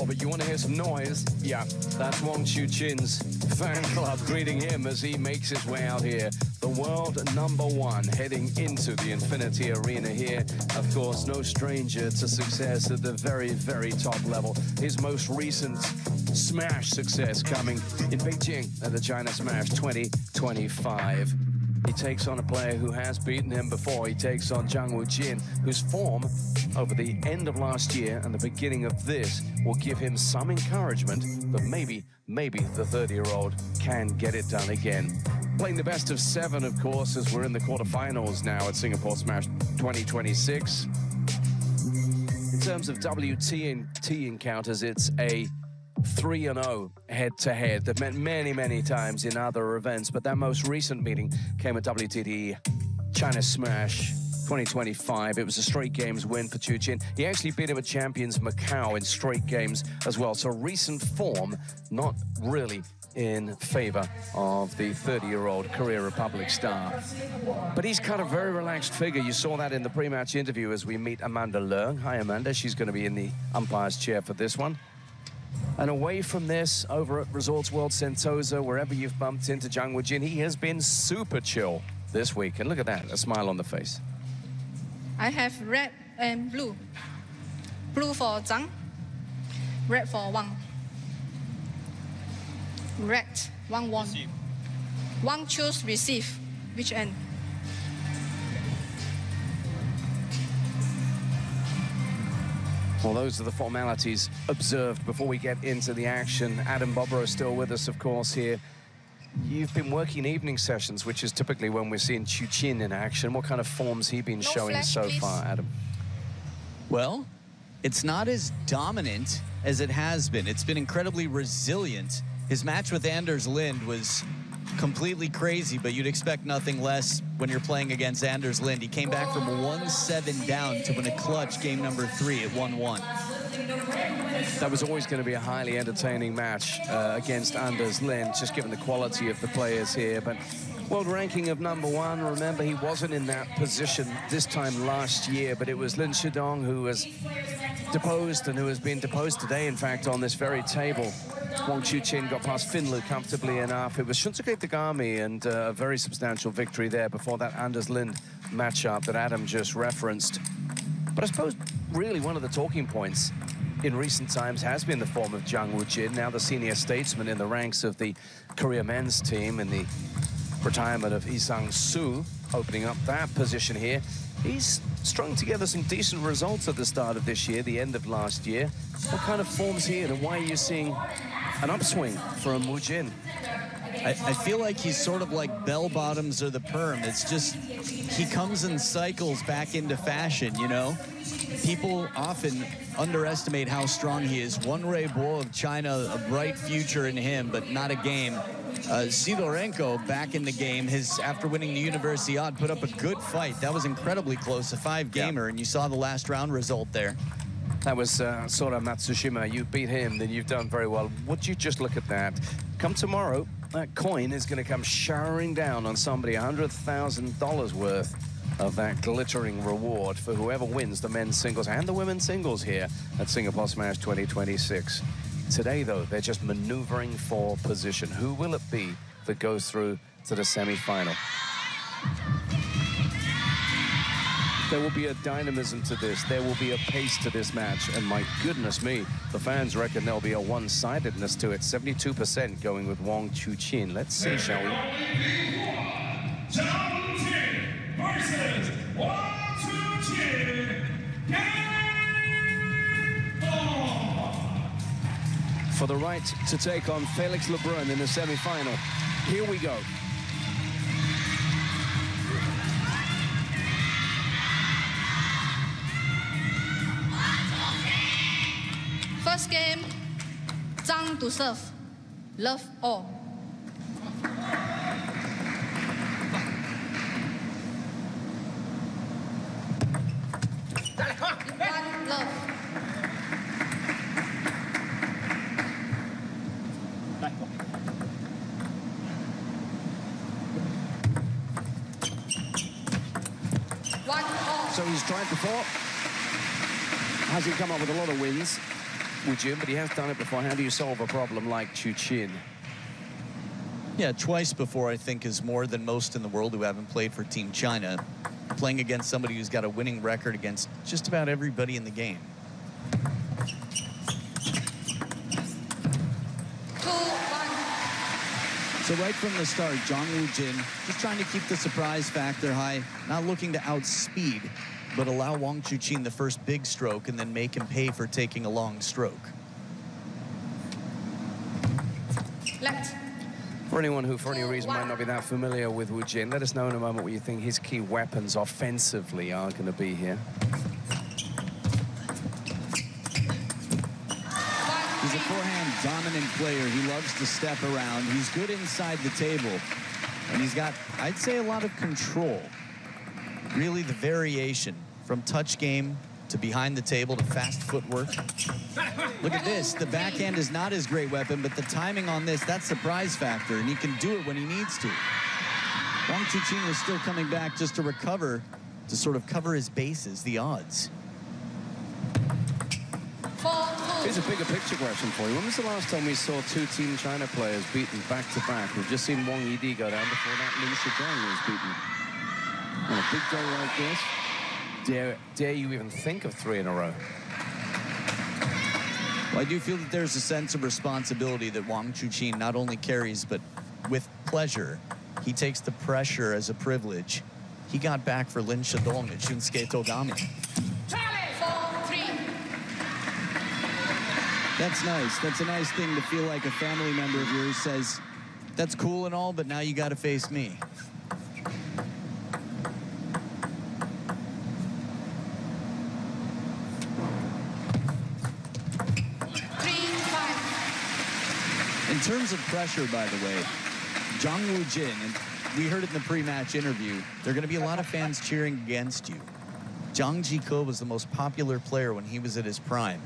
Oh, but you want to hear some noise? Yeah, that's Wang Chuqin's fan club greeting him as he makes his way out here. The world #1 heading into the Infinity Arena here. Of course, no stranger to success at the very, very top level. His most recent Smash success coming in Beijing at the China Smash 2025. He takes on a player who has beaten him before. He takes on Woojin, whose form over the end of last year and the beginning of this will give him some encouragement that maybe the 30-year-old can get it done again. Playing the best of 7, of course, as we're in the quarterfinals now at Singapore Smash 2026. In terms of WT encounters, it's a 3-0 head-to-head. They've met many, many times in other events, but that most recent meeting came at WTT China Smash 2025. It was a straight games win for Chuqin. He actually beat him at Champions Macau in straight games as well. So recent form not really in favor of the 30-year-old Korea Republic star. But he's kind of very relaxed figure. You saw that in the pre-match interview as we meet Amanda Leung. Hi, Amanda. She's going to be in the umpire's chair for this one. And away from this, over at Resorts World Sentosa, wherever you've bumped into Woojin, he has been super chill this week. And look at that, a smile on the face. I have red and blue. Blue for Zhang, red for Wang. Red, Wang won. Wang choose receive. Which end? Well, those are the formalities observed before we get into the action. Adam Bobrow still with us, of course, here. You've been working evening sessions, which is typically when we're seeing Chuqin in action. What kind of forms he been showing so far, Adam? Well, it's not as dominant as it has been. It's been incredibly resilient. His match with Anders Lind was completely crazy, but you'd expect nothing less when you're playing against Anders Lind. He came back from 1-7 down to win a clutch game number 3 at 1-1. That was always going to be a highly entertaining match against Anders Lind, just given the quality of the players here. But world ranking of #1, remember, he wasn't in that position this time last year, but it was Lin Shidong who was deposed and who has been deposed today, in fact, on this very table. Wang Chuqin got past Finlu comfortably enough. It was Shunsuke Tagami and a very substantial victory there before that Anders Lind matchup that Adam just referenced. But I suppose really one of the talking points in recent times has been the form of Woojin, now the senior statesman in the ranks of the Korea men's team, and the retirement of Lee Sang-soo opening up that position here. He's strung together some decent results at the start of this year, the end of last year. What kind of form's here, and why are you seeing an upswing from Woojin? I feel like he's sort of like bell bottoms or the perm. It's just, he comes in cycles back into fashion, you know? People often underestimate how strong he is. Won-Rui Bo of China, a bright future in him, but not a game. Sidorenko back in the game, after winning the Universiade, put up a good fight. That was incredibly close, a 5-gamer, and you saw the last round result there. That was Sora Matsushima. You beat him, then you've done very well. Would you just look at that? Come tomorrow, that coin is going to come showering down on somebody, $100,000 worth of that glittering reward for whoever wins the men's singles and the women's singles here at Singapore Smash 2026. Today, though, they're just maneuvering for position. Who will it be that goes through to the semi-final? There will be a dynamism to this. There will be a pace to this match. And my goodness me, the fans reckon there'll be a one-sidedness to it. 72% going with Wang Chuqin. Let's see, shall we? Versus Wang Chuqin. For the right to take on Felix Lebrun in the semi-final. Here we go. First game, Zhang to serve. Love all. One love. One all. So he's tried before. Hasn't come up with a lot of wins. Woojin, but he has done it before. How do you solve a problem like Chuqin? Yeah, twice before, I think, is more than most in the world who haven't played for Team China. Playing against somebody who's got a winning record against just about everybody in the game. 2-1. So right from the start, Jang Woojin just trying to keep the surprise factor high, not looking to outspeed, but allow Wang Chuqin the first big stroke and then make him pay for taking a long stroke. Left. For anyone who, for any reason, might not be that familiar with Woojin, let us know in a moment what you think his key weapons offensively are going to be here. He's a forehand dominant player. He loves to step around. He's good inside the table. And he's got, I'd say, a lot of control. Really the variation from touch game to behind the table to fast footwork. Look at this. The backhand is not his great weapon, but the timing on this, that's surprise factor, and he can do it when he needs to. Wang Chuqin was still coming back just to recover, to sort of cover his bases, the odds. 4-2. Here's a bigger picture question for you. When was the last time we saw two Team China players beaten back-to-back? We've just seen Wang Yidi go down. Before that, Lin Shidong was beaten. On a big day like this, dare you even think of 3 in a row? Well, I do feel that there's a sense of responsibility that Wang Chuqin not only carries, but with pleasure. He takes the pressure as a privilege. He got back for Lin Shidong at Shunsuke Togami. 4-3. That's nice. That's a nice thing to feel like a family member of yours says, that's cool and all, but now you got to face me. In terms of pressure, by the way, Jang Woojin, and we heard it in the pre-match interview, there are going to be a lot of fans cheering against you. Zhang Jiko was the most popular player when he was at his prime.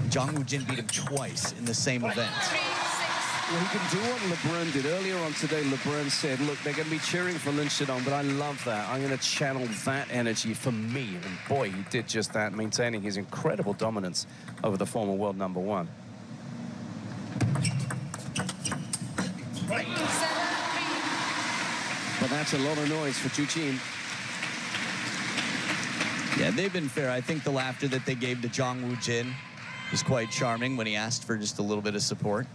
Jang Woojin beat him twice in the same event. 3-6. Well, he can do what LeBron did. Earlier on today, LeBron said, look, they're going to be cheering for Lin Shidong, but I love that. I'm going to channel that energy for me. And boy, he did just that, maintaining his incredible dominance over the former world #1. 7-3. But that's a lot of noise for Chuqin. Yeah, they've been fair. I think the laughter that they gave to Jang Woojin was quite charming when he asked for just a little bit of support.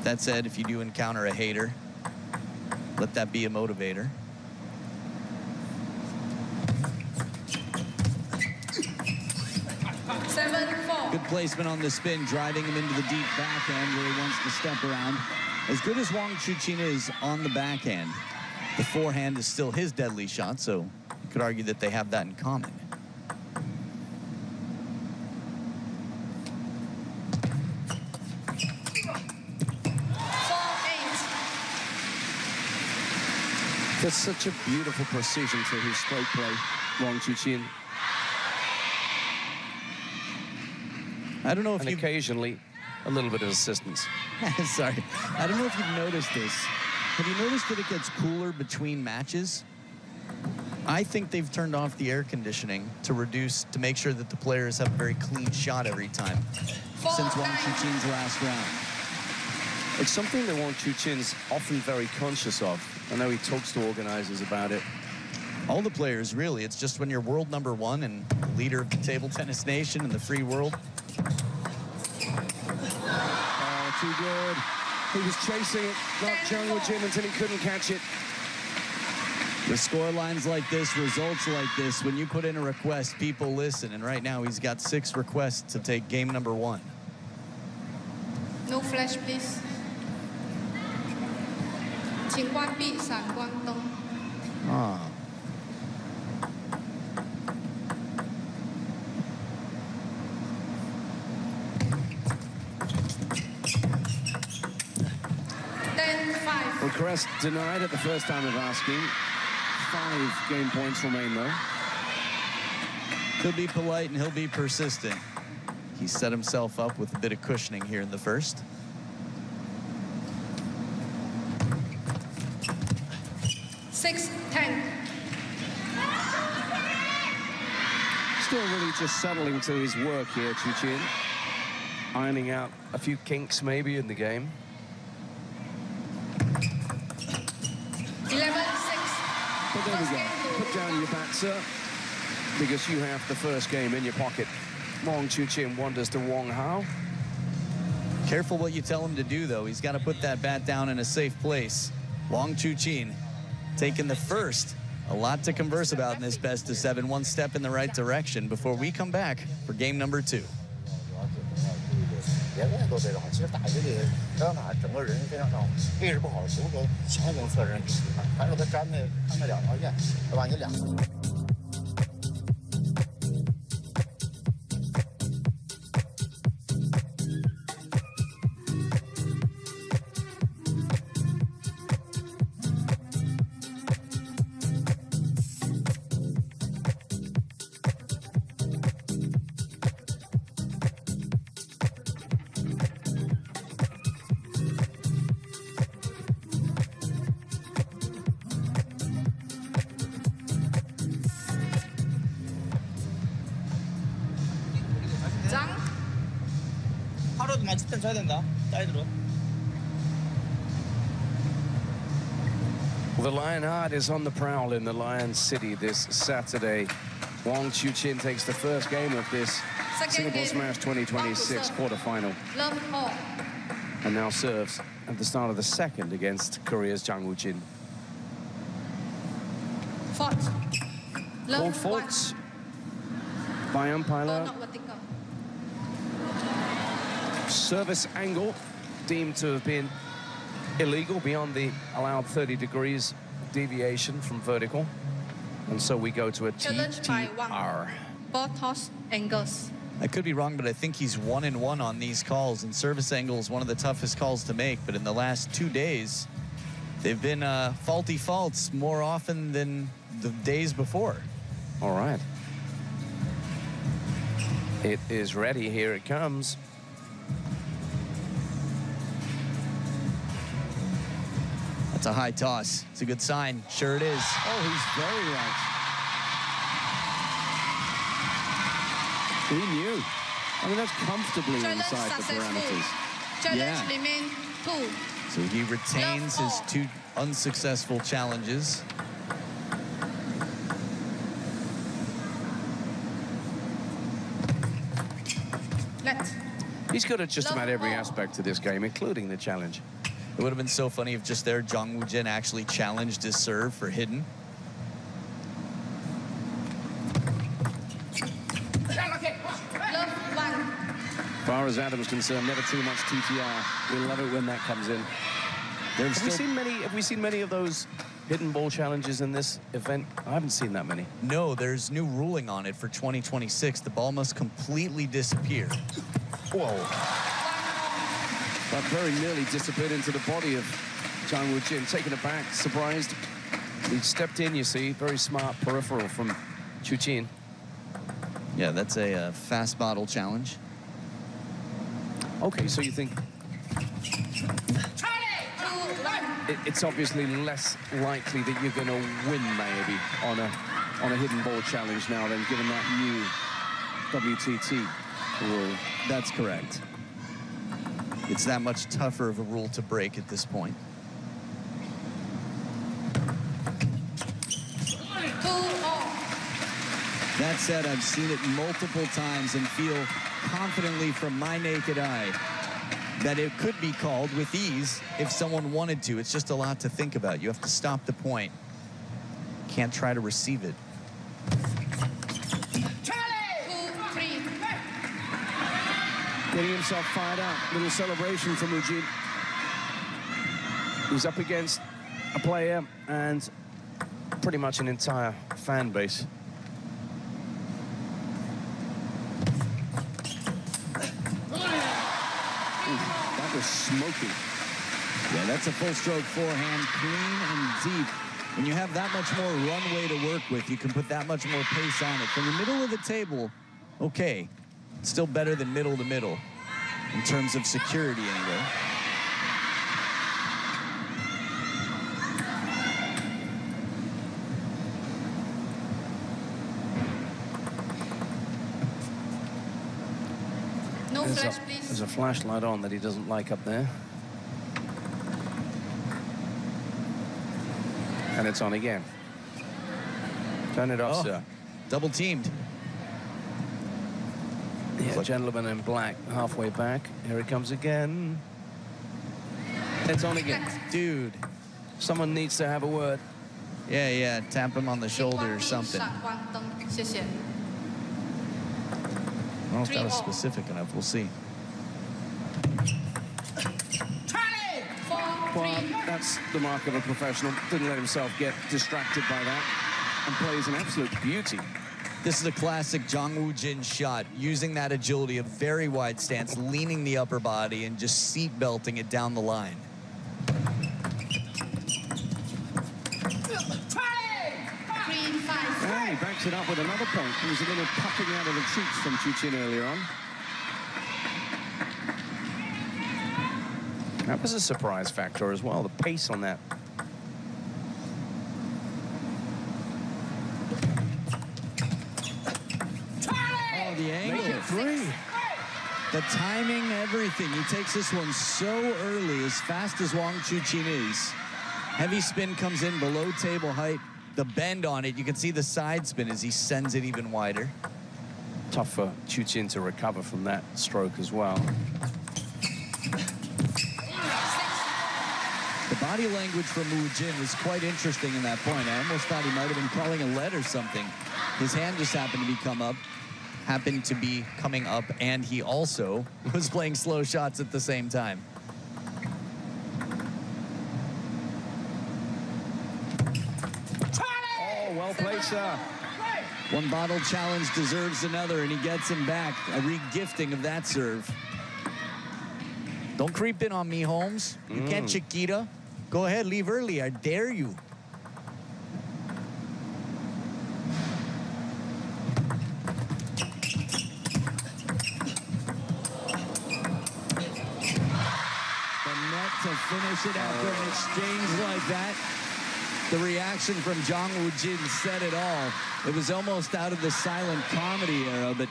That said, if you do encounter a hater, let that be a motivator. Good placement on the spin, driving him into the deep backhand where he wants to step around. As good as Wang Chuqin is on the backhand, the forehand is still his deadly shot, so you could argue that they have that in common. There's such a beautiful precision to his stroke play, Wang Chuqin. I don't know if And you've... occasionally, a little bit of assistance. Sorry. I don't know if you've noticed this. Have you noticed that it gets cooler between matches? I think they've turned off the air conditioning to make sure that the players have a very clean shot every time since Wang Chuqin's last round. It's something that Wang Chuqin's often very conscious of. I know he talks to organizers about it. All the players, really. It's just when you're world #1 and leader of the table tennis nation in the free world. Oh, too good. He was chasing it, not Jang Woojin, until he couldn't catch it. With score lines like this, results like this, when you put in a request, people listen. And right now, he's got 6 requests to take game #1. No flash, please. 请关闭闪光灯。 Ah. Request denied at the first time of asking. 5 game points remain, though. He'll be polite and he'll be persistent. He set himself up with a bit of cushioning here in the first. Six, 10. Still really just settling to his work here, Chuqin. ironing out a few kinks maybe in the game. 11-6. But there we go. Put down your bat, sir, because you have the first game in your pocket. Wang Chuqin wanders to Wang Hao. Careful what you tell him to do, though. He's got to put that bat down in a safe place. Wang Chuqin taking the first. A lot to converse about in this best of 7. One step in the right direction before we come back for game number 2. 别的都这种，其实大学里让他整个人非常好，位置不好，球都强行侧身，反正他站那两条线，对吧？你两个。 장. 하루도 만취점 줘야 된다. 사이드로. The Lionheart is on the prowl in the Lion City this Saturday. Wang Chuqin takes the first game of this Singapore Smash 2026 quarterfinal. Love all. And now serves at the start of the second against Korea's Jang Woojin. Fault. Love Called faults by umpire. Oh, not vertical. Service angle deemed to have been illegal beyond the allowed 30 degrees deviation from vertical. And so we go to a Challenge by Wang. TTR. Ball toss angles. I could be wrong, but I think he's 1-1 on these calls, and service angle is one of the toughest calls to make. But in the last 2 days, they've been faulty faults more often than the days before. All right. It is ready. Here it comes. That's a high toss. It's a good sign. Sure it is. Oh, he's very right. He knew. I mean, that's comfortably Challenge inside the successful. parameters. Challenge Yeah. remain 2. So he retains his 2 unsuccessful challenges. Let. He's good at just Love about every ball. aspect of this game, including the challenge. It would have been so funny if just there Jang Woojin actually challenged his serve for hidden. Love one. As far as Adam's concerned, never too much TTR. We love it when that comes in. Have we seen many of those hidden ball challenges in this event? I haven't seen that many. No, there's new ruling on it for 2026. The ball must completely disappear. Whoa. That very nearly disappeared into the body of Jang Woojin. Taken aback, surprised. He stepped in, you see. Very smart peripheral from Chuqin. Yeah, that's a fast bottle challenge. Okay, so you think 2-1. it's obviously less likely that you're going to win maybe on a hidden ball challenge now than given that new WTT rule. That's correct. It's that much tougher of a rule to break at this point. 2-all. That said, I've seen it multiple times and feel confidently from my naked eye that it could be called with ease if someone wanted to. It's just a lot to think about. You have to stop the point. Can't try to receive it. 2-3. Getting himself fired up. Little celebration from Woojin. He's up against a player and pretty much an entire fan base. That was smoky. Yeah, that's a full stroke forehand, clean and deep. When you have that much more runway to work with, you can put that much more pace on it. From the middle of the table, okay, still better than middle to middle in terms of security anyway. No flash, please. There's a flashlight on that he doesn't like up there. And it's on again. Turn it off, sir. Double teamed. Yeah, gentleman in black, halfway back. Here it comes again. It's on again. Dude. Someone needs to have a word. Yeah, tap him on the shoulder or something. I don't know if that was specific enough. We'll see. Well, that's the mark of a professional. Didn't let himself get distracted by that and plays an absolute beauty. This is a classic JANG Woojin shot, using that agility, a very wide stance, leaning the upper body and just seat belting it down the line. And he backs it up with another point. There was a little puffing out of the cheeks from Chuqin earlier on. That was a surprise factor as well, the pace on that. Oh, the angle. Make it 3. The timing, everything. He takes this one so early, as fast as Wang Chuqin is. Heavy spin comes in below table height. The bend on it, you can see the side spin as he sends it even wider. Tough for Chuqin to recover from that stroke as well. The body language from Woojin was quite interesting in that point. I almost thought he might have been calling a lead or something. His hand just happened to be coming up, and he also was playing slow shots at the same time. Well played, sir. One bottle challenge deserves another, and he gets him back. A re-gifting of that serve. Don't creep in on me, Holmes. You can't, Chiquita. Go ahead, leave early. I dare you. The net to finish it after an exchange like that. The reaction from JANG Woojin said it all. It was almost out of the silent comedy era, but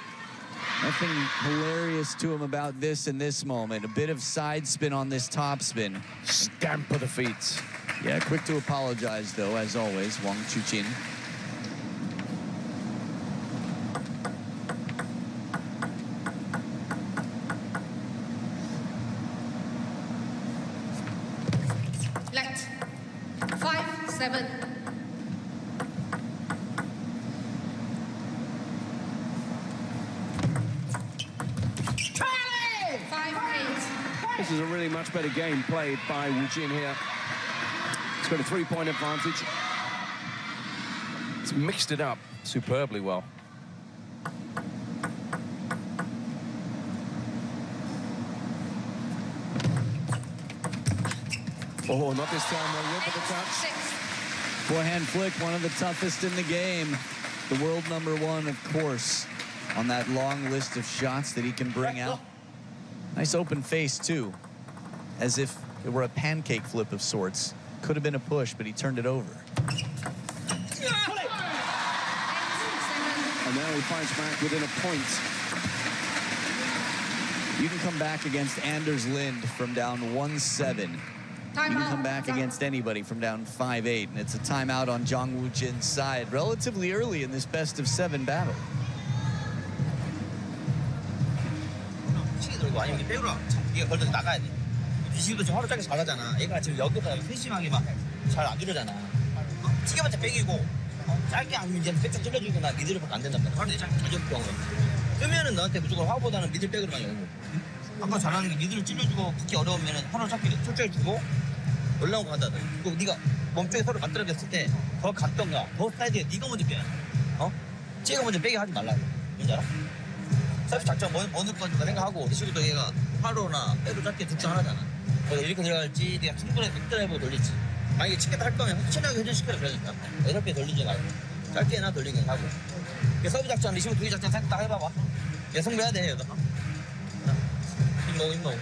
nothing hilarious to him about this in this moment. A bit of side spin on this top spin. Stamp of the feet. Yeah, quick to apologize, though, as always, Wang Chuqin. Let 5-7. This is a really much better game played by Woojin here. It's got a 3-point advantage. It's mixed it up superbly well. Oh, not this time. Well, whip of the touch. Forehand flick, one of the toughest in the game. The world #1, of course, on that long list of shots that he can bring out. Nice open face, too, as if it were a pancake flip of sorts. Could have been a push, but he turned it over. And now he fights back within a point. You can come back against Anders Lind from down 1-7. You can come back against anybody from down 5-8, and it's a timeout on JANG Woojin's side relatively early in this best-of-7 battle. 들고 아니면 이게 백으로 이게 걸려서 나가야 돼. 주식도 좀 하루 짜게 잘하잖아. 얘가 지금 여기서 세심하게 막 잘 안 이러잖아. 튀겨봤자 백이고 짧게 아니면 이제 백짝 찔러주고 나 미들밖에 안 된단 말이야. 하루에 짧게 자주 경우에. 끄면은 너한테 무조건 화보다는 미들 백으로 많이 오고. 아까 잘하는 게 미들을 찔러주고 붙기 어려우면은 하루 잡기 철저히 주고 올라오고 한다든. 그리고 네가 몸쪽에 서로 맞들어졌을 때 더 갔던가 더 사이드에 네가 먼저 빼야 돼. 쟤가 먼저 빼게 하지 말라고. 뭔지 알아? 서비스 작전 어느 건지 생각하고 리시브도 얘가 화로나 빼로 짧게 둘 중 하나잖아. 이렇게 들어갈지 네가 충분히 빅드라이브로 돌릴지. 만약에 치겠다 할 거면 확실하게 회전시켜라 그러니까 8배 돌리지 말고 짧게 나 돌리긴 하고. 서브 작전, 리시브 2개 작전 딱 해봐봐. 얘 성공해야 돼 얘도. 힘먹어.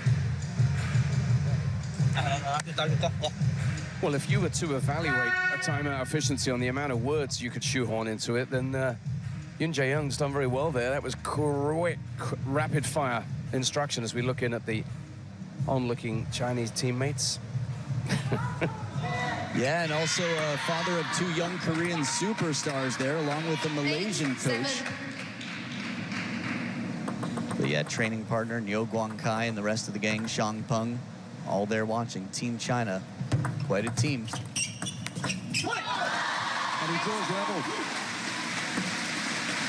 알겠다. Well, if you were to evaluate a timeout efficiency on the amount of words you could shoehorn into it, then Yun Jae-young's done very well there. That was quick, rapid fire instruction as we look in at the onlooking Chinese teammates. Yeah, and also a father of 2 young Korean superstars there, along with the Malaysian coach. But yeah, training partner Nyo Guang Kai and the rest of the gang, Shang Peng, all there watching. Team China, quite a team. And he draws level.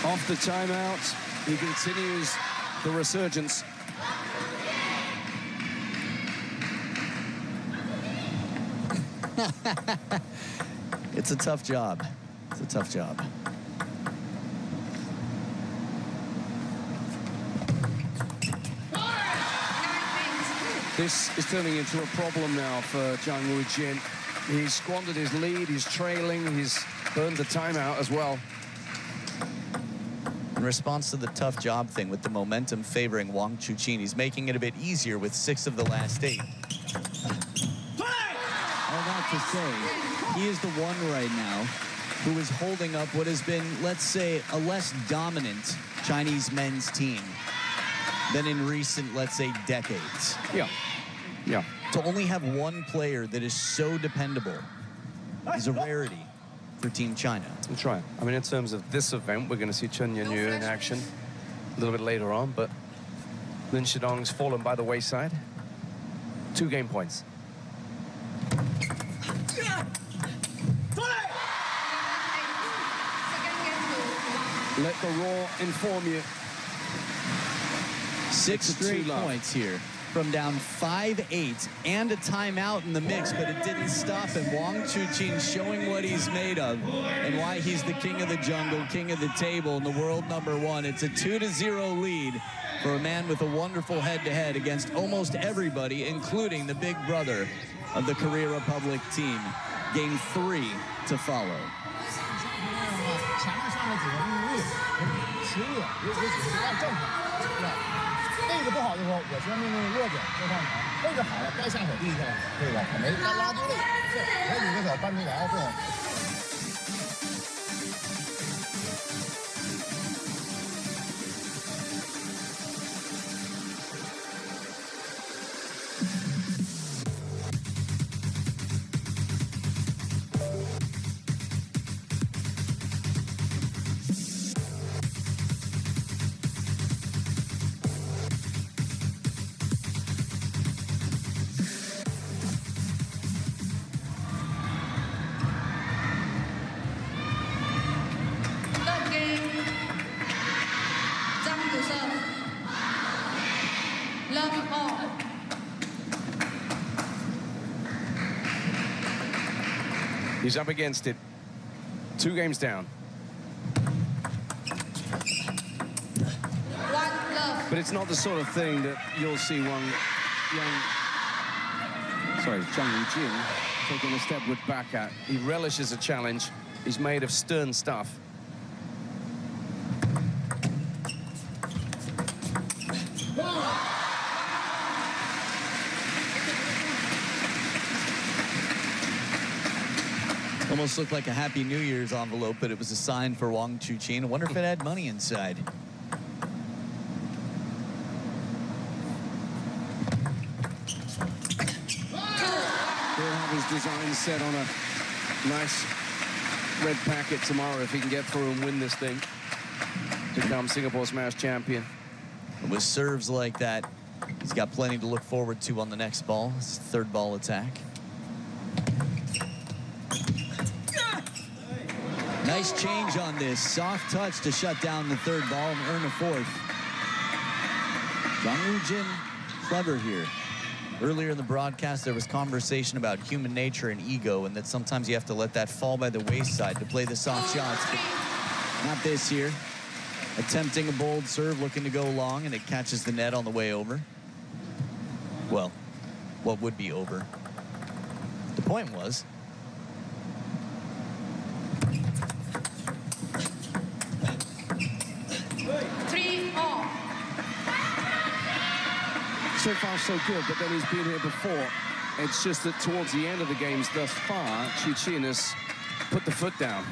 Off the timeout, he continues the resurgence. It's a tough job. It's a tough job. This is turning into a problem now for Jang Woojin. He's squandered his lead, he's trailing, he's burned the timeout as well. In response to the tough job thing with the momentum favoring Wang Chuqin, he's making it a bit easier with 6 of the last 8. All that to say, he is the one right now who is holding up what has been, let's say, a less dominant Chinese men's team than in recent, let's say, decades. Yeah. To only have one player that is so dependable is a rarity for Team China. That's right. I mean, in terms of this event, we're going to see Chen Yanyu in action a little bit later on, but Lin Shidong's fallen by the wayside. 2 game points. Let the raw inform you. 6 straight points here from down 5-8 and a timeout in the mix, but it didn't stop him. Wang Chuqin showing what he's made of and why he's the king of the jungle, king of the table, and the world #1. It's a 2-0 lead for a man with a wonderful head-to-head against almost everybody, including the big brother of the Korea Republic team. Game 3 to follow. 那个不好的时候，我说那个弱点就上场；那个好了，该下手地去了，对吧？没他拉丢了，还有个小半推来，对。 He's up against it. 2 games down. But it's not the sort of thing that you'll see Jang Woojin taking a step back at. He relishes a challenge. He's made of stern stuff. Almost looked like a Happy New Year's envelope, but it was a sign for Wang Chuqin. I wonder if it had money inside. He'll have his design set on a nice red packet tomorrow if he can get through and win this thing. Become Singapore Smash champion. And with serves like that, he's got plenty to look forward to on the next ball. His 3rd ball attack. Nice change on this. Soft touch to shut down the 3rd ball and earn a 4th. Jang Woojin, clever here. Earlier in the broadcast, there was conversation about human nature and ego, and that sometimes you have to let that fall by the wayside to play the soft shots. But not this year. Attempting a bold serve, looking to go long, and it catches the net on the way over. Well, what would be over? The point was, so far so good, but then he's been here before. It's just that towards the end of the games thus far, Chuqin has put the foot down.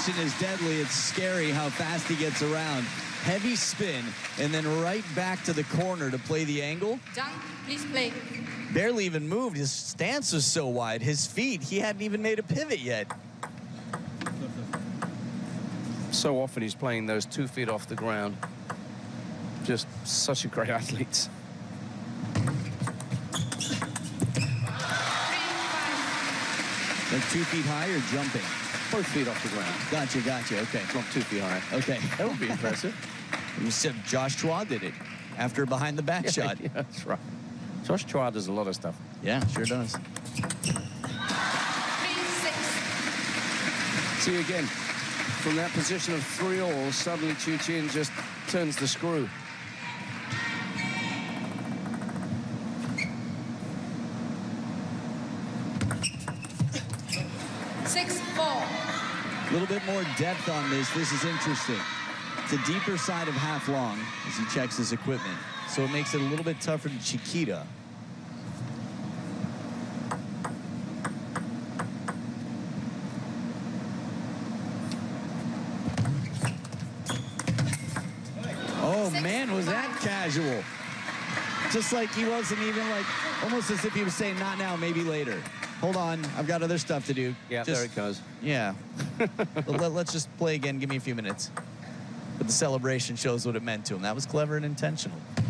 combination is deadly. It's scary how fast he gets around. Heavy spin, and then right back to the corner to play the angle. Jang, please play. Barely even moved. His stance was so wide. His feet, he hadn't even made a pivot yet. So often he's playing those 2 feet off the ground. Just such a great athlete. 3-5. Like 2 feet high or jumping? Both feet off the ground. Gotcha. Okay. Not 2 feet high. Okay. That would be impressive. You said Josh Chua did it after a behind the back shot. Yeah, that's right. Josh Chua does a lot of stuff. Yeah, sure does. 3-6. See again, from that position of 3-all, suddenly Chuqin just turns the screw. A little bit more depth on this. This is interesting. It's a deeper side of half long as he checks his equipment. So it makes it a little bit tougher to Chiquita. Oh, man, was that casual. Just like he wasn't even like, almost as if he was saying, not now, maybe later. Hold on, I've got other stuff to do. Yeah, there it goes. Yeah. Let's just play again. Give me a few minutes. But the celebration shows what it meant to him. That was clever and intentional. You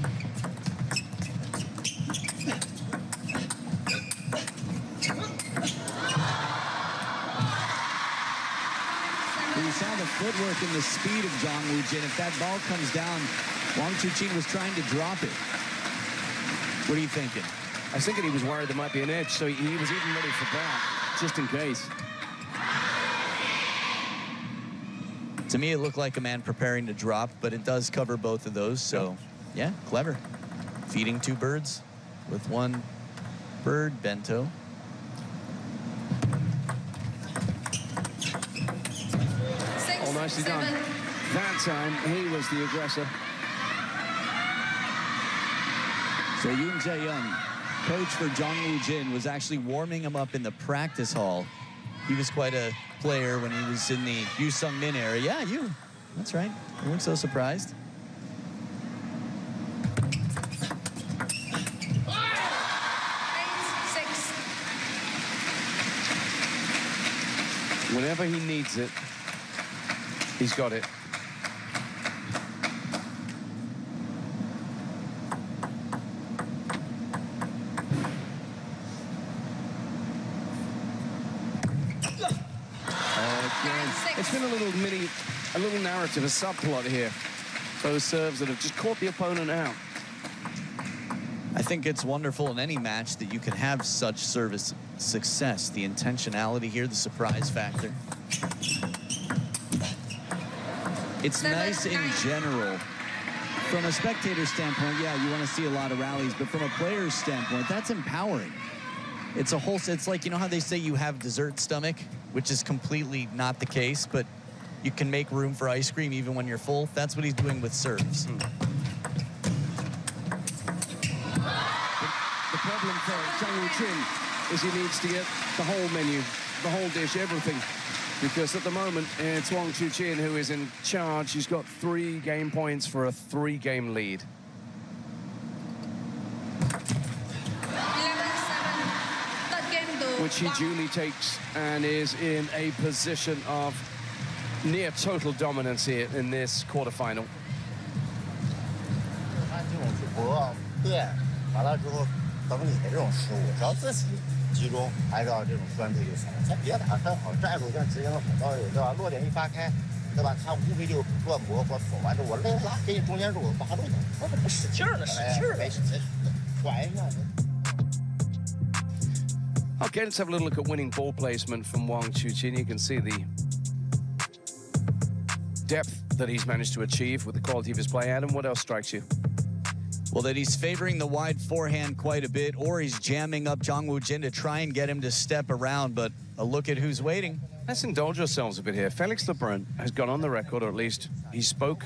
saw the footwork and the speed of Jang Woojin. If that ball comes down, Wang Chuqin was trying to drop it. What are you thinking? I was thinking he was worried there might be an edge, so he was even ready for that, just in case. To me, it looked like a man preparing to drop, but it does cover both of those, so yeah, clever. Feeding 2 birds with 1 bird bento. Oh, nicely done. That time, he was the aggressor. So Yoon Jae-young, coach for Jang Woojin, was actually warming him up in the practice hall. He was quite a player when he was in the Yu Sung Min era. Yeah, you. That's right. You weren't so surprised. Whenever he needs it, he's got it. It's been a little narrative, a subplot here. Those serves that have just caught the opponent out. I think it's wonderful in any match that you can have such service success. The intentionality here, the surprise factor. It's nice in general. From a spectator standpoint, yeah, you want to see a lot of rallies, but from a player's standpoint, that's empowering. It's a whole, it's like, you know how they say you have dessert stomach, which is completely not the case, but you can make room for ice cream even when you're full. That's what he's doing with serves. The problem for Jang Woojin is he needs to get the whole menu, the whole dish, everything. Because at the moment, it's Wang Chuqin who is in charge. He's got 3 game points for a 3-game lead. 11-7. Third game to Which he Wang. duly takes and is in a position of near total dominance here in this quarterfinal. 他这种主播对，完了之后等你的这种失误，只要自己集中，按照这种专注就行了。咱别打很好战术，像执行的很到位，对吧？落点一发开，对吧？他无非就乱搏或锁完之后，我累了，给你中间路把路走，我怎么使劲儿呢？使劲儿，没使劲，拐一下。 Okay, let's have a little look at winning ball placement from Wang Chuqin. You can see the depth that he's managed to achieve with the quality of his play. Adam, what else strikes you? Well, that he's favoring the wide forehand quite a bit, or he's jamming up Jang Woojin to try and get him to step around, but a look at who's waiting. Let's indulge ourselves a bit here. Felix Lebrun has gone on the record, or at least he spoke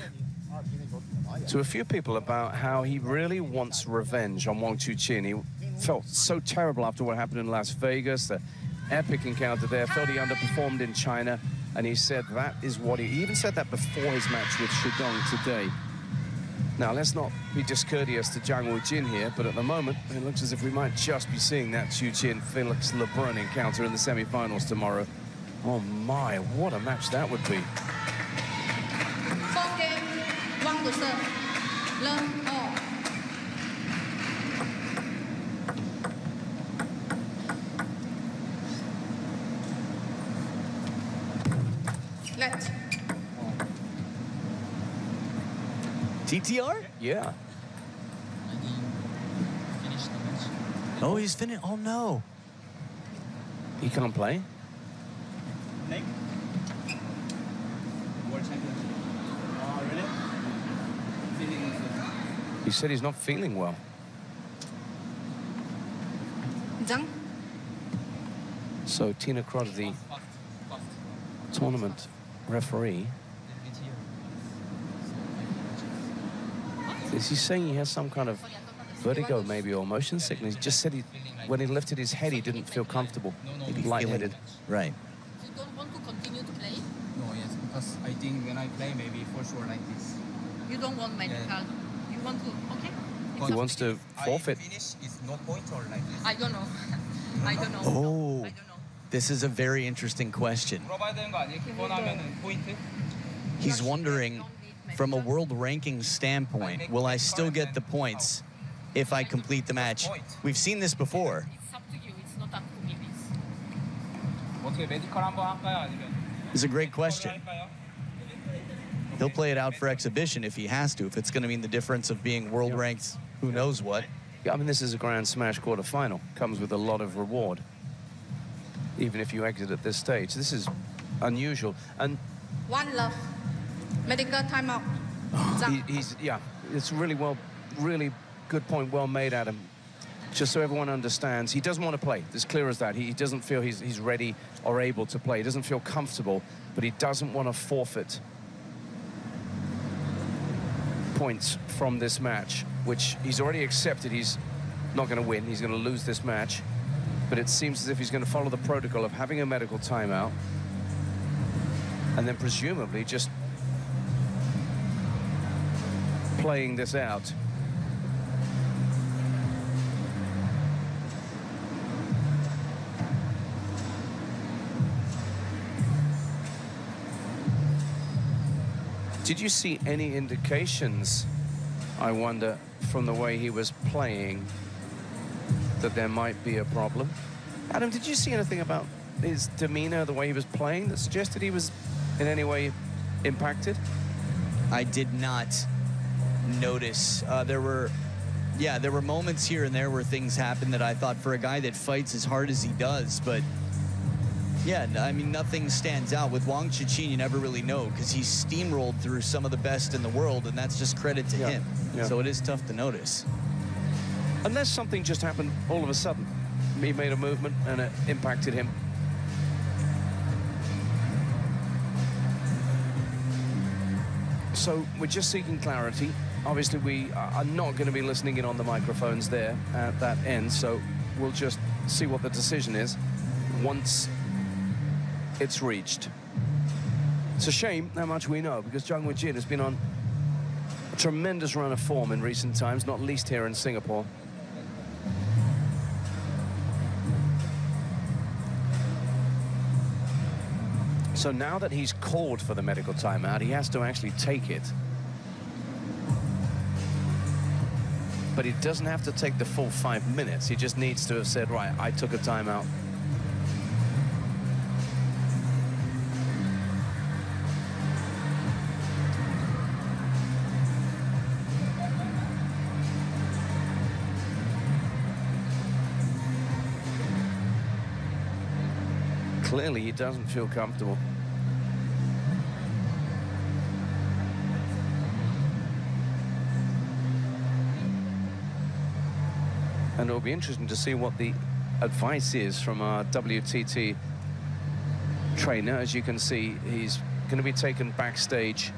to a few people about how he really wants revenge on Wang Chuqin. He felt so terrible after what happened in Las Vegas, the epic encounter there, felt he underperformed in China. And he said that is what he even said that before his match with Shudong today. Now, let's not be discourteous to Jang Woojin here, but at the moment, it looks as if we might just be seeing that Chuqin-Felix Lebrun encounter in the semi-finals tomorrow. Oh my, what a match that would be. Fourth game, Wang to serve. Love all. Let. TTR? Yeah. Oh, he's finished. Oh, no. He can't play. World Championship. Oh, really? He said he's not feeling well. Zhang. So Tina Crotty, the tournament referee, is he saying he has some kind of vertigo maybe or motion sickness? He just said when he lifted his head he didn't feel comfortable, lightheaded. Right. You don't want to continue to play? No, yes, because I think when I play, maybe for sure like this. You don't want medical? You want to, okay? He wants to forfeit. Finish is no point or like this. I don't know. I don't know. Oh. I don't know. This is a very interesting question. 물어봐야 되는 거 아니에요? 기본하면은 포인트? He's wondering, from a world ranking standpoint, will I still get the points if I complete the match? We've seen this before. It's up to you. It's not up to me, this. 어떻게 메디컬 한번 할까요? 아니면? It's a great question. 할까요? He'll play it out for exhibition if he has to, if it's going to mean the difference of being world ranked, who knows what. Yeah, I mean, this is a Grand Smash quarterfinal. Comes with a lot of reward, even if you exit at this stage. This is unusual. And One love. Medical timeout. Zhang. yeah, it's really good point, well made, Adam. Just so everyone understands, he doesn't want to play, as clear as that. He doesn't feel he's ready or able to play. He doesn't feel comfortable, but he doesn't want to forfeit points from this match, which he's already accepted he's not going to win. He's going to lose this match. But it seems as if he's going to follow the protocol of having a medical timeout and then presumably just playing this out. Did you see any indications, I wonder, from the way he was playing, that there might be a problem? Adam, did you see anything about his demeanor, the way he was playing, that suggested he was in any way impacted? I did not notice. There were moments here and there where things happened that I thought, for a guy that fights as hard as he does, but yeah, I mean, nothing stands out. With Wang Chuqin, you never really know, because he's steamrolled through some of the best in the world, and that's just credit to him. Yeah. So it is tough to notice. Unless something just happened all of a sudden. He made a movement and it impacted him. So we're just seeking clarity. Obviously, we are not going to be listening in on the microphones there at that end, so we'll just see what the decision is once it's reached. It's a shame how much we know, because Jang Woojin has been on a tremendous run of form in recent times, not least here in Singapore. So now that he's called for the medical timeout, he has to actually take it. But he doesn't have to take the full 5 minutes. He just needs to have said, right, I took a timeout. Clearly, he doesn't feel comfortable. And it'll be interesting to see what the advice is from our WTT trainer. As you can see, he's going to be taken backstage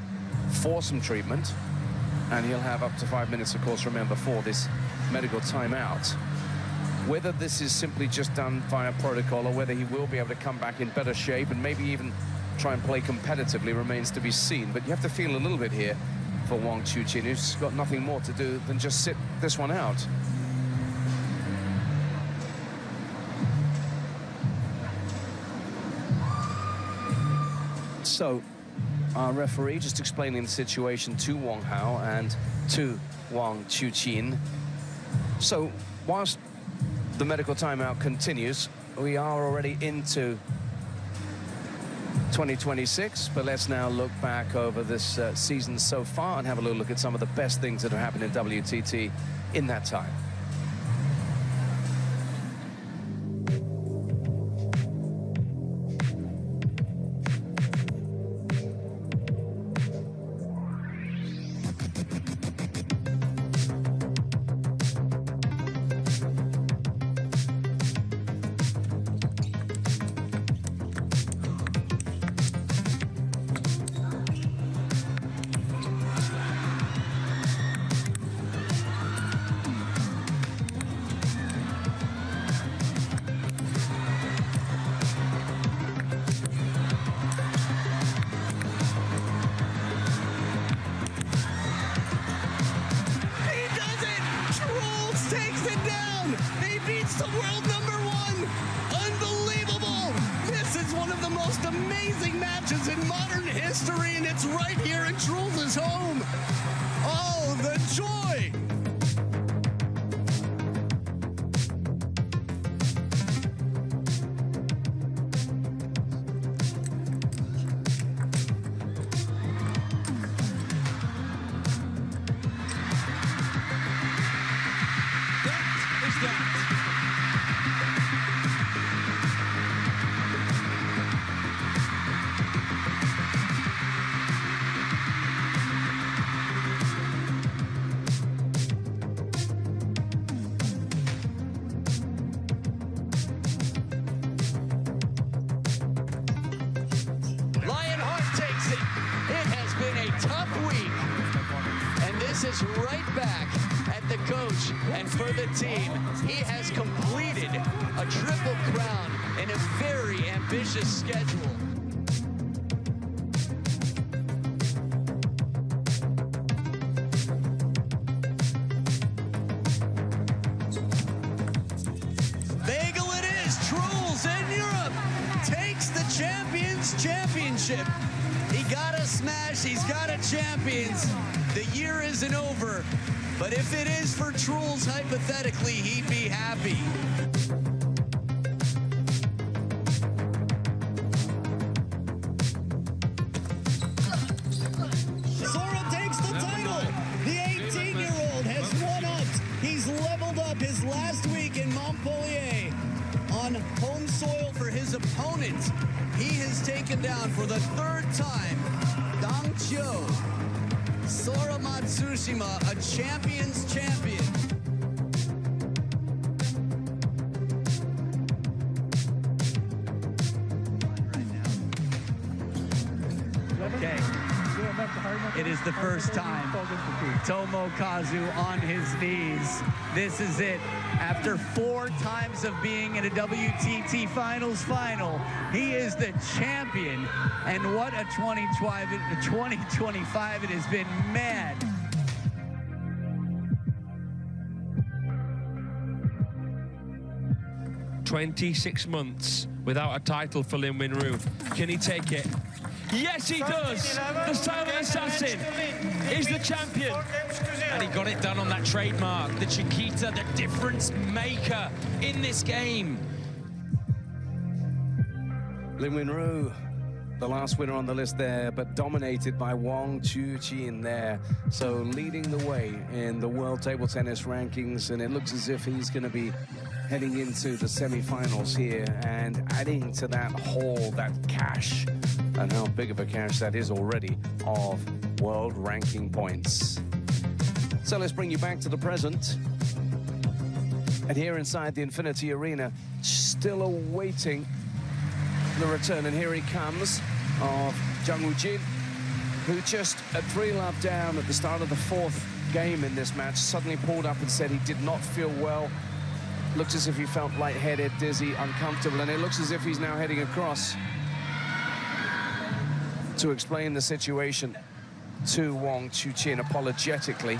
for some treatment, and he'll have up to 5 minutes, of course, remember, for this medical timeout. Whether this is simply just done via protocol or whether he will be able to come back in better shape and maybe even try and play competitively remains to be seen. But you have to feel a little bit here for Wang Chuqin, who's got nothing more to do than just sit this one out. So, our referee just explaining the situation to Wang Hao and to Wang Chuqin. So, whilst the medical timeout continues, we are already into 2026, but let's now look back over this season so far and have a little look at some of the best things that have happened in WTT in that time. Amazing matches in modern history, and it's right here in Truls' home. Oh, the joy! That is that. Is right back at the coach and for the team. He has completed a triple crown in a very ambitious schedule. Bagel it is. Truls in Europe takes the Champions Championship. He got a smash, he's got a Champions. The year isn't over, but if it is for Truls, hypothetically, he'd be happy. Sora takes the title. The 18-year-old has one-upped. He's leveled up his last week in Montpellier on home soil for his opponent. He has taken down for the third time Dang Chiu. Sora Matsushima, a champion's champion. Okay. It is the first time Tomokazu on his knees. This is it. After 4 times of being in a WTT Finals final, he is the champion. And what a 2025 it has been, man. "26 months without a title for Lin Winru. Can he take it?" Yes, he does. The silent assassin is the champion. And he got it done on that trademark, the Chiquita, the difference maker in this game. Lin Winru, the last winner on the list there, but dominated by Wang Chuqin there. So leading the way in the World Table Tennis rankings, and it looks as if he's going to be heading into the semi-finals here and adding to that haul, that cash, and how big of a cache that is already of world ranking points. So let's bring you back to the present. And here inside the Infinity Arena, still awaiting the return, and here he comes, of Woojin, who just at 3-love down at the start of the 4th game in this match, suddenly pulled up and said he did not feel well. Looks as if he felt lightheaded, dizzy, uncomfortable, and it looks as if he's now heading across. to explain the situation to Wang Chuqin apologetically.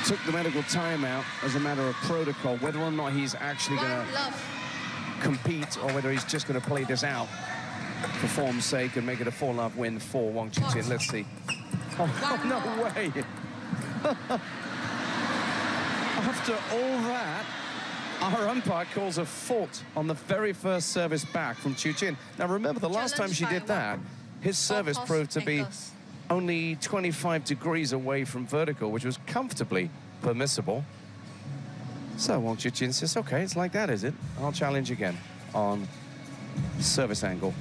Took the medical timeout as a matter of protocol. Whether or not he's actually going to compete or whether he's just going to play this out for form's sake and make it a 4-love win for Wang Chuqin. Let's see. Oh, no way. After all that, our umpire calls a fault on the very first service back from Chuqin. Now, remember, the last time she did that, his service proved to be only 25 degrees away from vertical, which was comfortably permissible. So Wang Chuqin says, okay, it's like that, is it? I'll challenge again on service angle.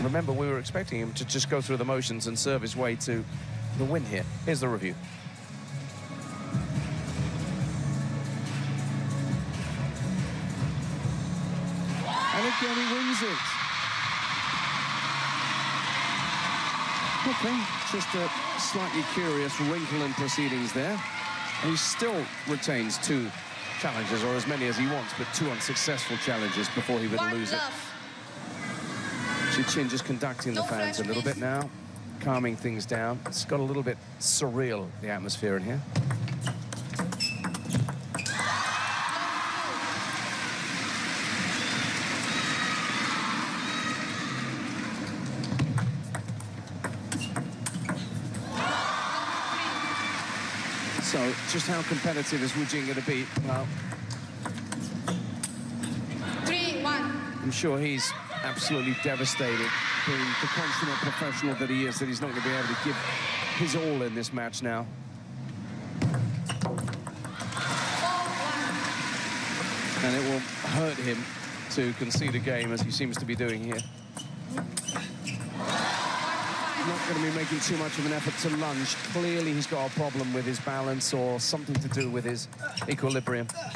Remember, we were expecting him to just go through the motions and serve his way to the win here. Here's the review. And again, he wins it. Okay, just a slightly curious wrinkle in proceedings there. And he still retains 2 challenges, or as many as he wants, but 2 unsuccessful challenges before he would lose it. Chuqin just conducting the fans a little bit now, calming things down. It's got a little bit surreal, the atmosphere in here. So, just how competitive is Woojin going to be? Well, 3-1. I'm sure he's absolutely devastated, being the consummate professional that he is, that he's not going to be able to give his all in this match now. 4-1. And it will hurt him to concede a game, as he seems to be doing here. Not going to be making too much of an effort to lunge. Clearly, he's got a problem with his balance or something to do with his equilibrium. 1-6.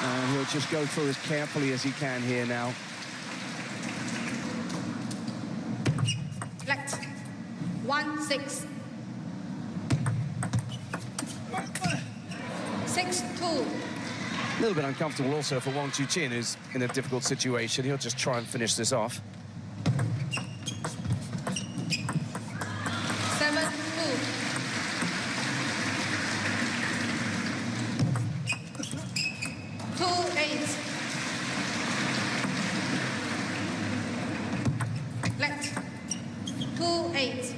And he'll just go through as carefully as he can here now. Left. 1-6. 6-2. A little bit uncomfortable also for Wang Chuqin, who's in a difficult situation. He'll just try and finish this off. 7-2. 2-8. Left. 2-8.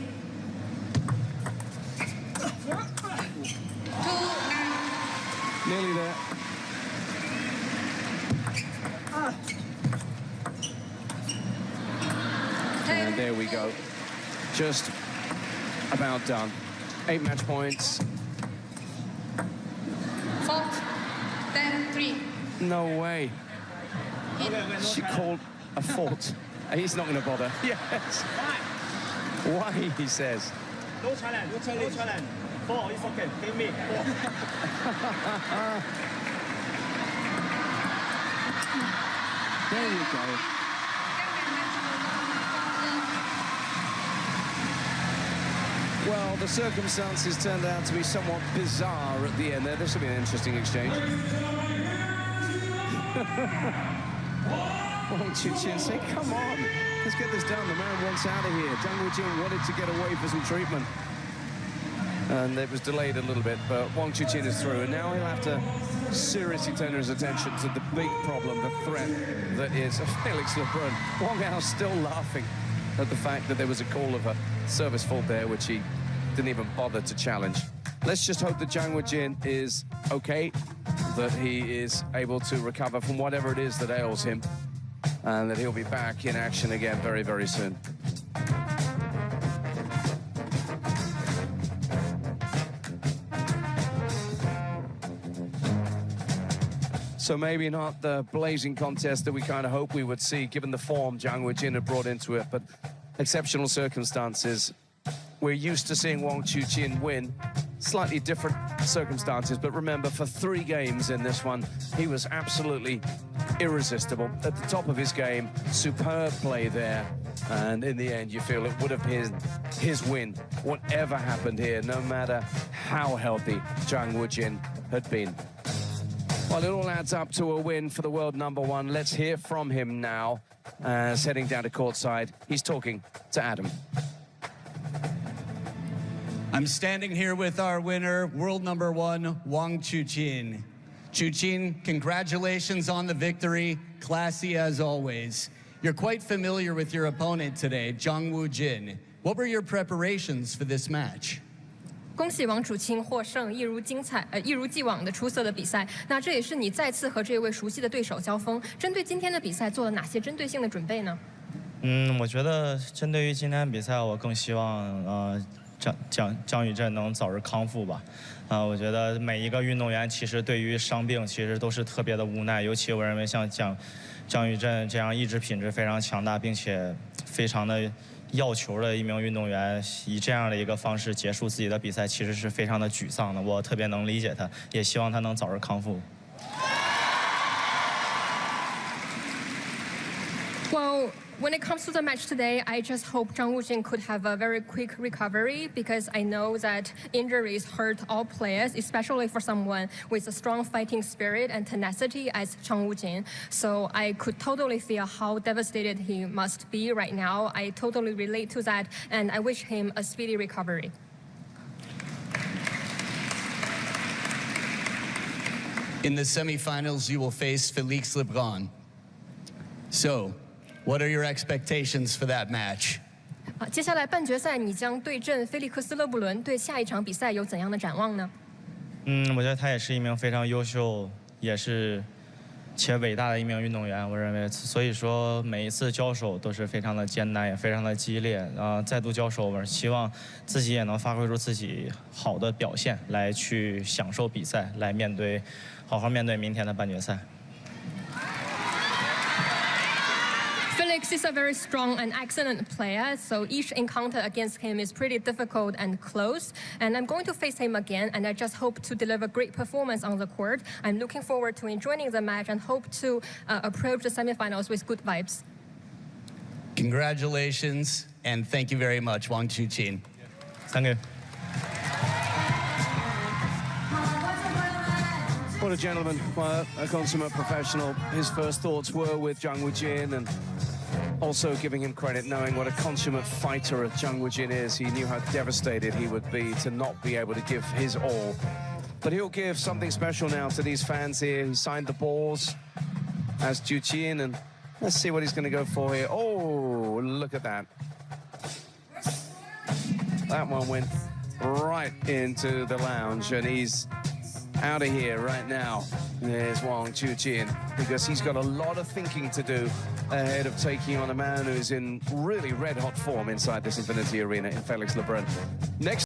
2-9. Nearly there. And there we go. Just about done. 8 match points. 4-10-3. No way. She called a fault. He's not going to bother. Yes. Why, he says. No challenge, no challenge, no challenge. 4, it's okay, give me 4. There you go. Well, the circumstances turned out to be somewhat bizarre at the end there. This will be an interesting exchange. Wang Chuqin say, come on, let's get this done. The man wants out of here. Jang Woojin wanted to get away for some treatment. And it was delayed a little bit, but Wang Chuqin is through. And now he'll have to seriously turn his attention to the big problem, the threat that is Felix Lebrun. Wang Hao still laughing at the fact that there was a call of a service fault there, which he didn't even bother to challenge. Let's just hope that Jang Woojin is okay, that he is able to recover from whatever it is that ails him, and that he'll be back in action again very, very soon. So maybe not the blazing contest that we kind of hoped we would see, given the form Jang Woojin had brought into it, but exceptional circumstances. We're used to seeing Wang Chuqin win. Slightly different circumstances, but remember, for 3 games in this one, he was absolutely irresistible. At the top of his game, superb play there. And in the end, you feel it would have been his win, whatever happened here, no matter how healthy Jang Woojin had been. Well, it all adds up to a win for the world #1. Let's hear from him now. Heading down to courtside, he's talking to Adam. I'm standing here with our winner, world #1, Wang Chuqin. Chuqin, congratulations on the victory. Classy as always. You're quite familiar with your opponent today, Jang Woojin. What were your preparations for this match? 恭喜王楚钦获胜，一如既往的出色的比赛。那这也是你再次和这位熟悉的对手交锋。针对今天的比赛，做了哪些针对性的准备呢？我觉得针对于今天比赛，我更希望张宇镇能早日康复吧。我觉得每一个运动员其实对于伤病其实都是特别的无奈，尤其我认为像张宇镇这样意志品质非常强大，并且非常的要球的一名运动员，以这样的一个方式结束自己的比赛，其实是非常的沮丧的。我特别能理解他，也希望他能早日康复。Well, when it comes to the match today, I just hope Jang Woojin could have a very quick recovery because I know that injuries hurt all players, especially for someone with a strong fighting spirit and tenacity as Jang Woojin. So I could totally feel how devastated he must be right now. I totally relate to that, and I wish him a speedy recovery. In the semifinals, you will face Félix Lebrun. So, what are your expectations for that match? 接下来半决赛你将对阵菲利克斯·勒布伦，对下一场比赛有怎样的展望呢？我觉得他也是一名非常优秀，且伟大的一名运动员。我认为，所以说每一次交手都是非常的艰难，也非常的激烈。再度交手，我希望自己也能发挥出自己好的表现，来去享受比赛，来好好面对明天的半决赛。Felix is a very strong and excellent player, so each encounter against him is pretty difficult and close. And I'm going to face him again, and I just hope to deliver great performance on the court. I'm looking forward to enjoying the match and hope to approach the semifinals with good vibes. Congratulations, and thank you very much, Wang Chuqin. Thank you. What a gentleman, a consummate professional. His first thoughts were with Jang Woojin, and also giving him credit, knowing what a consummate fighter Jang Woojin is. He knew how devastated he would be to not be able to give his all. But he'll give something special now to these fans here. He signed the balls as Chuqin, and let's see what he's going to go for here. Oh, look at that. That one went right into the lounge, and he's out of here right now. There's Wang Chuqin, because he's got a lot of thinking to do ahead of taking on a man who's in really red-hot form inside this Infinity Arena in Félix Lebrun. Next.